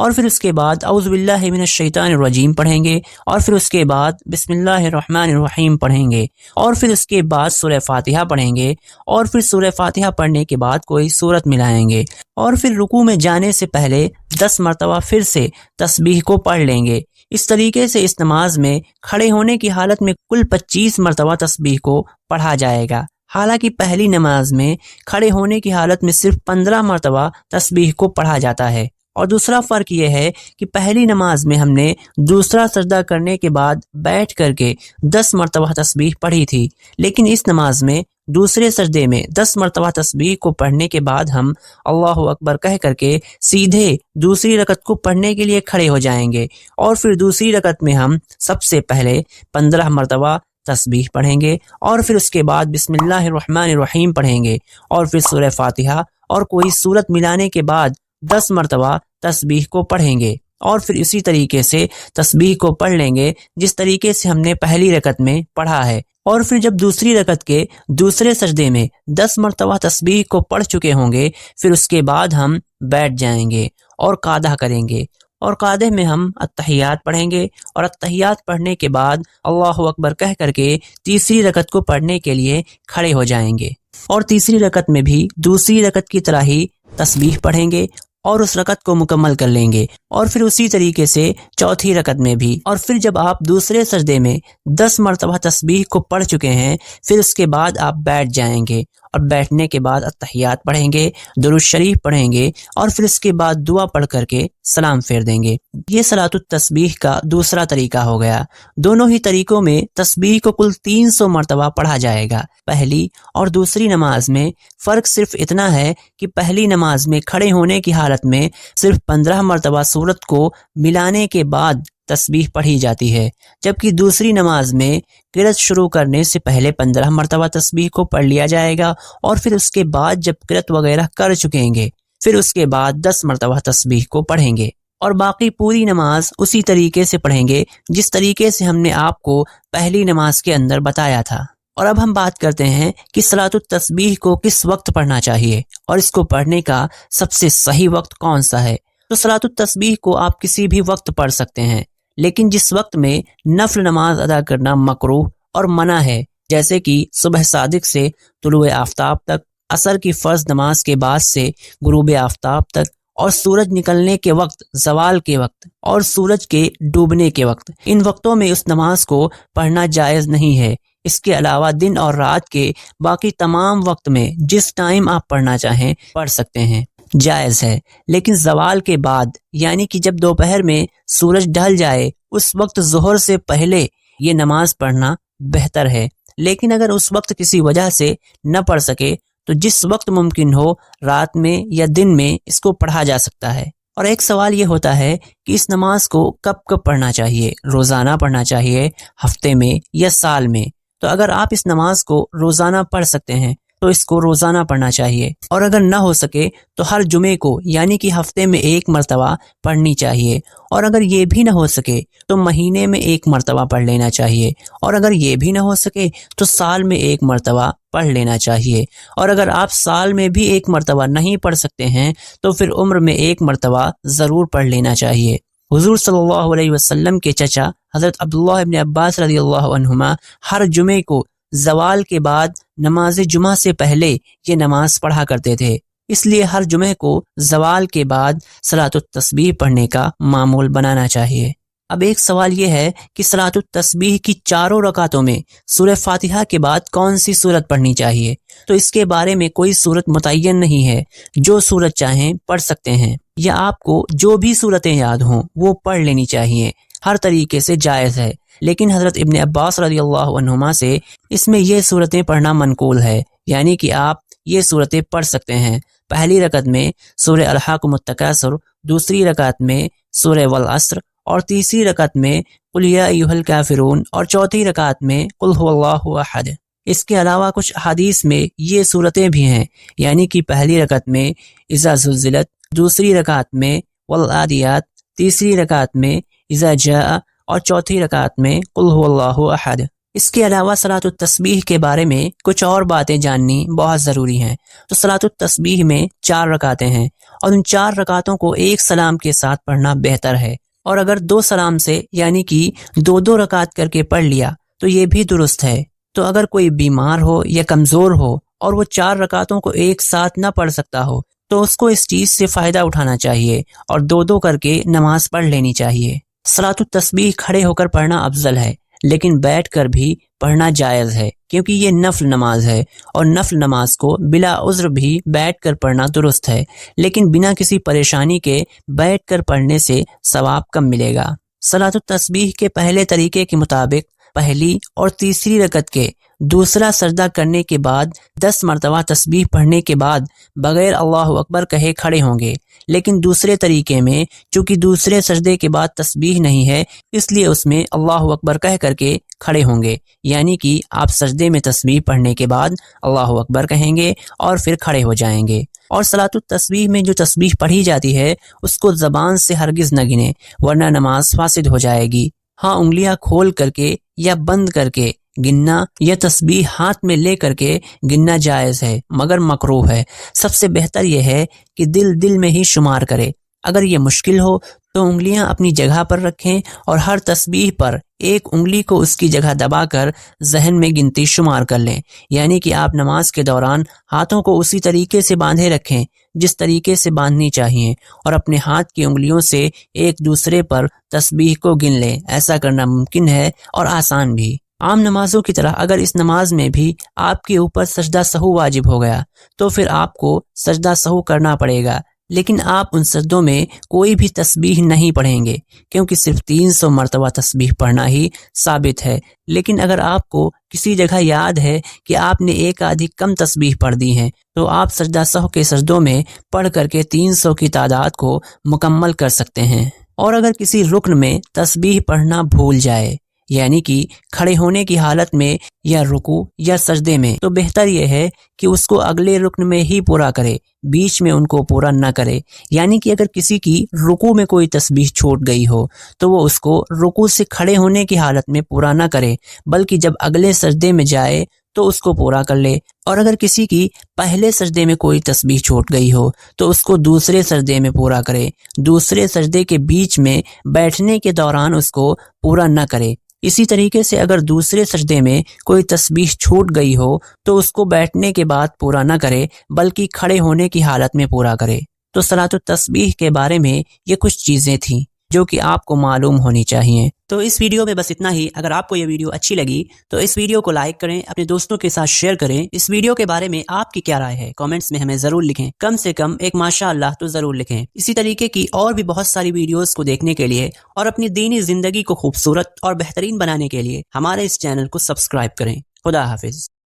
اور پھر اس کے بعد اعوذ باللہ من الشیطان الرجیم پڑھیں گے، اور پھر اس کے بعد بسم اللہ الرحمن الرحیم پڑھیں گے، اور پھر اس کے بعد سورہ فاتحہ پڑھیں گے، اور پھر سورہ فاتحہ پڑھنے کے بعد کوئی سورت ملائیں گے، اور پھر رکوع میں جانے سے پہلے 10 مرتبہ پھر سے تسبیح کو پڑھ لیں گے۔ اس طریقے سے اس نماز میں کھڑے ہونے کی حالت میں کل 25 مرتبہ تسبیح کو پڑھا جائے گا، حالانکہ پہلی نماز میں کھڑے ہونے کی حالت میں صرف 15 مرتبہ تسبیح کو پڑھا جاتا ہے۔ اور دوسرا فرق یہ ہے کہ پہلی نماز میں ہم نے دوسرا سجدہ کرنے کے بعد بیٹھ کر کے 10 مرتبہ تسبیح پڑھی تھی، لیکن اس نماز میں دوسرے سجدے میں 10 مرتبہ تسبیح کو پڑھنے کے بعد ہم اللہ اکبر کہہ کر کے سیدھے دوسری رکعت کو پڑھنے کے لیے کھڑے ہو جائیں گے، اور پھر دوسری رکعت میں ہم سب سے پہلے 15 مرتبہ تسبیح پڑھیں گے، اور پھر اس کے بعد بسم اللہ الرحمن الرحیم پڑھیں گے، اور پھر سورہ فاتحہ اور کوئی سورت ملانے کے بعد 10 مرتبہ تسبیح کو پڑھیں گے، اور پھر اسی طریقے سے تسبیح کو پڑھ لیں گے جس طریقے سے ہم نے پہلی رکعت میں پڑھا ہے۔ اور پھر جب دوسری رکعت کے دوسرے سجدے میں 10 مرتبہ تسبیح کو پڑھ چکے ہوں گے، پھر اس کے بعد ہم بیٹھ جائیں گے اور قعدہ کریں گے، اور قعدے میں ہم التحیات پڑھیں گے، اور التحیات پڑھنے کے بعد اللہ اکبر کہہ کر کے تیسری رکعت کو پڑھنے کے لیے کھڑے ہو جائیں گے، اور تیسری رکعت میں بھی دوسری رکعت کی طرح ہی تسبیح پڑھیں گے اور اس رکعت کو مکمل کر لیں گے، اور پھر اسی طریقے سے چوتھی رکعت میں بھی۔ اور پھر جب آپ دوسرے سجدے میں 10 مرتبہ تسبیح کو پڑھ چکے ہیں، پھر اس کے بعد آپ بیٹھ جائیں گے، اور بیٹھنے کے بعد التحیات پڑھیں گے، درود شریف پڑھیں گے، اور پھر اس کے بعد دعا پڑھ کر کے سلام پھیر دیں گے۔ یہ صلاۃ التسبیح کا دوسرا طریقہ ہو گیا۔ دونوں ہی طریقوں میں تسبیح کو کل 300 مرتبہ پڑھا جائے گا۔ پہلی اور دوسری نماز میں فرق صرف اتنا ہے کہ پہلی نماز میں کھڑے ہونے کی حالت میں صرف 15 مرتبہ سورت کو ملانے کے بعد تسبیح پڑھی جاتی ہے، جبکہ دوسری نماز میں قرأت شروع کرنے سے پہلے 15 مرتبہ تسبیح کو پڑھ لیا جائے گا، اور پھر اس کے بعد جب قرأت وغیرہ کر چکیں گے، پھر اس کے بعد 10 مرتبہ تسبیح کو پڑھیں گے، اور باقی پوری نماز اسی طریقے سے پڑھیں گے جس طریقے سے ہم نے آپ کو پہلی نماز کے اندر بتایا تھا۔ اور اب ہم بات کرتے ہیں کہ صلاۃ التسبیح کو کس وقت پڑھنا چاہیے، اور اس کو پڑھنے کا سب سے صحیح وقت کون سا ہے۔ تو صلاۃ التسبیح کو آپ کسی بھی وقت پڑھ سکتے ہیں، لیکن جس وقت میں نفل نماز ادا کرنا مکروہ اور منع ہے، جیسے کہ صبح صادق سے طلوع آفتاب تک، عصر کی فرض نماز کے بعد سے غروب آفتاب تک، اور سورج نکلنے کے وقت، زوال کے وقت، اور سورج کے ڈوبنے کے وقت، ان وقتوں میں اس نماز کو پڑھنا جائز نہیں ہے۔ اس کے علاوہ دن اور رات کے باقی تمام وقت میں جس ٹائم آپ پڑھنا چاہیں پڑھ سکتے ہیں، جائز ہے، لیکن زوال کے بعد یعنی کہ جب دوپہر میں سورج ڈھل جائے اس وقت ظہر سے پہلے یہ نماز پڑھنا بہتر ہے۔ لیکن اگر اس وقت کسی وجہ سے نہ پڑھ سکے تو جس وقت ممکن ہو، رات میں یا دن میں، اس کو پڑھا جا سکتا ہے۔ اور ایک سوال یہ ہوتا ہے کہ اس نماز کو کب کب پڑھنا چاہیے، روزانہ پڑھنا چاہیے، ہفتے میں یا سال میں؟ تو اگر آپ اس نماز کو روزانہ پڑھ سکتے ہیں تو اس کو روزانہ پڑھنا چاہیے، اور اگر نہ ہو سکے تو ہر جمعے کو یعنی کہ ہفتے میں 1 مرتبہ پڑھنی چاہیے، اور اگر یہ بھی نہ ہو سکے تو مہینے میں 1 مرتبہ پڑھ لینا چاہیے، اور اگر یہ بھی نہ ہو سکے تو سال میں 1 مرتبہ پڑھ لینا چاہیے، اور اگر آپ سال میں بھی 1 مرتبہ نہیں پڑھ سکتے ہیں تو پھر عمر میں 1 مرتبہ ضرور پڑھ لینا چاہیے۔ حضور صلی اللہ علیہ وسلم کے چچا حضرت عبداللہ ابن عباس رضی اللہ عنہما ہر جمعے کو زوال کے بعد نماز جمعہ سے پہلے یہ نماز پڑھا کرتے تھے، اس لیے ہر جمعے کو زوال کے بعد صلاۃ التسبیح پڑھنے کا معمول بنانا چاہیے۔ اب ایک سوال یہ ہے کہ صلاۃ التسبیح کی 4 رکعتوں میں سورہ فاتحہ کے بعد کون سی سورت پڑھنی چاہیے؟ تو اس کے بارے میں کوئی سورت متعین نہیں ہے، جو سورت چاہیں پڑھ سکتے ہیں، یا آپ کو جو بھی سورتیں یاد ہوں وہ پڑھ لینی چاہیے، ہر طریقے سے جائز ہے۔ لیکن حضرت ابن عباس رضی اللہ عنہما سے اس میں یہ سورتیں پڑھنا منقول ہے، یعنی کہ آپ یہ سورتیں پڑھ سکتے ہیں۔ پہلی رکعت میں سورہ الحاقم التکاثر، دوسری رکعت میں سورہ والعصر، اور تیسری رکعت میں قل یا ایھا الکافرون، اور چوتھی رکعت میں قل ھو اللہ احد۔ اس کے علاوہ کچھ احادیث میں یہ صورتیں بھی ہیں، یعنی کہ پہلی رکعت میں اذا زلزلت، دوسری رکعت میں والعادیات، تیسری رکعت میں اذا جاء، اور چوتھی رکعت میں قل ھو اللہ احد۔ اس کے علاوہ صلاۃ التسبیح کے بارے میں کچھ اور باتیں جاننی بہت ضروری ہیں۔ تو صلاۃ التسبیح میں 4 رکعتیں ہیں اور ان 4 رکعتوں کو ایک سلام کے ساتھ پڑھنا بہتر ہے، اور اگر 2 سلام سے یعنی کہ 2 رکعت کر کے پڑھ لیا تو یہ بھی درست ہے۔ تو اگر کوئی بیمار ہو یا کمزور ہو اور وہ 4 رکعتوں کو ایک ساتھ نہ پڑھ سکتا ہو تو اس کو اس چیز سے فائدہ اٹھانا چاہیے اور 2 کر کے نماز پڑھ لینی چاہیے۔ صلاۃ التسبیح کھڑے ہو کر پڑھنا افضل ہے، لیکن بیٹھ کر بھی پڑھنا جائز ہے کیونکہ یہ نفل نماز ہے، اور نفل نماز کو بلا عذر بھی بیٹھ کر پڑھنا درست ہے، لیکن بنا کسی پریشانی کے بیٹھ کر پڑھنے سے ثواب کم ملے گا۔ صلاۃ التسبیح کے پہلے طریقے کے مطابق پہلی اور تیسری رکعت کے دوسرا سجدہ کرنے کے بعد 10 مرتبہ تسبیح پڑھنے کے بعد بغیر اللہ اکبر کہے کھڑے ہوں گے، لیکن دوسرے طریقے میں چونکہ دوسرے سجدے کے بعد تسبیح نہیں ہے اس لیے اس میں اللہ اکبر کہہ کر کے کھڑے ہوں گے، یعنی کہ آپ سجدے میں تسبیح پڑھنے کے بعد اللہ اکبر کہیں گے اور پھر کھڑے ہو جائیں گے۔ اور صلاۃ التسبیح میں جو تسبیح پڑھی جاتی ہے اس کو زبان سے ہرگز نہ گنیں ورنہ نماز فاسد ہو جائے گی۔ ہاں، انگلیاں کھول کر کے یا بند کر کے گننا یا تسبیح ہاتھ میں لے کر کے گننا جائز ہے مگر مکروہ ہے۔ سب سے بہتر یہ ہے کہ دل میں ہی شمار کرے۔ اگر یہ مشکل ہو تو انگلیاں اپنی جگہ پر رکھیں اور ہر تسبیح پر ایک انگلی کو اس کی جگہ دبا کر ذہن میں گنتی شمار کر لیں، یعنی کہ آپ نماز کے دوران ہاتھوں کو اسی طریقے سے باندھے رکھیں جس طریقے سے باندھنی چاہیے، اور اپنے ہاتھ کی انگلیوں سے ایک دوسرے پر تسبیح کو گن لیں۔ ایسا کرنا ممکن ہے اور آسان بھی۔ عام نمازوں کی طرح اگر اس نماز میں بھی آپ کے اوپر سجدہ سہو واجب ہو گیا تو پھر آپ کو سجدہ سہو کرنا پڑے گا، لیکن آپ ان سجدوں میں کوئی بھی تسبیح نہیں پڑھیں گے کیونکہ صرف 300 مرتبہ تسبیح پڑھنا ہی ثابت ہے۔ لیکن اگر آپ کو کسی جگہ یاد ہے کہ آپ نے ایک آدھی کم تسبیح پڑھ دی ہیں تو آپ سجدہ سہو کے سجدوں میں پڑھ کر کے 300 کی تعداد کو مکمل کر سکتے ہیں۔ اور اگر کسی رکن میں تسبیح پڑھنا بھول جائے یعنی کہ کھڑے ہونے کی حالت میں یا رکوع یا سجدے میں، تو بہتر یہ ہے کہ اس کو اگلے رکن میں ہی پورا کرے، بیچ میں ان کو پورا نہ کرے۔ یعنی کہ اگر کسی کی رکوع میں کوئی تسبیح چھوٹ گئی ہو تو وہ اس کو رکوع سے کھڑے ہونے کی حالت میں پورا نہ کرے بلکہ جب اگلے سجدے میں جائے تو اس کو پورا کر لے۔ اور اگر کسی کی پہلے سجدے میں کوئی تسبیح چھوٹ گئی ہو تو اس کو دوسرے سجدے میں پورا کرے، دوسرے سجدے کے بیچ میں بیٹھنے کے دوران اس کو پورا نہ کرے۔ اسی طریقے سے اگر دوسرے سجدے میں کوئی تسبیح چھوٹ گئی ہو تو اس کو بیٹھنے کے بعد پورا نہ کرے بلکہ کھڑے ہونے کی حالت میں پورا کرے۔ تو صلاۃ التسبیح کے بارے میں یہ کچھ چیزیں تھیں جو کہ آپ کو معلوم ہونی چاہیے۔ تو اس ویڈیو میں بس اتنا ہی۔ اگر آپ کو یہ ویڈیو اچھی لگی تو اس ویڈیو کو لائک کریں، اپنے دوستوں کے ساتھ شیئر کریں۔ اس ویڈیو کے بارے میں آپ کی کیا رائے ہے کامنٹس میں ہمیں ضرور لکھیں، کم سے کم ایک ماشاءاللہ تو ضرور لکھیں۔ اسی طریقے کی اور بھی بہت ساری ویڈیوز کو دیکھنے کے لیے اور اپنی دینی زندگی کو خوبصورت اور بہترین بنانے کے لیے ہمارے اس چینل کو سبسکرائب کریں۔ خدا حافظ۔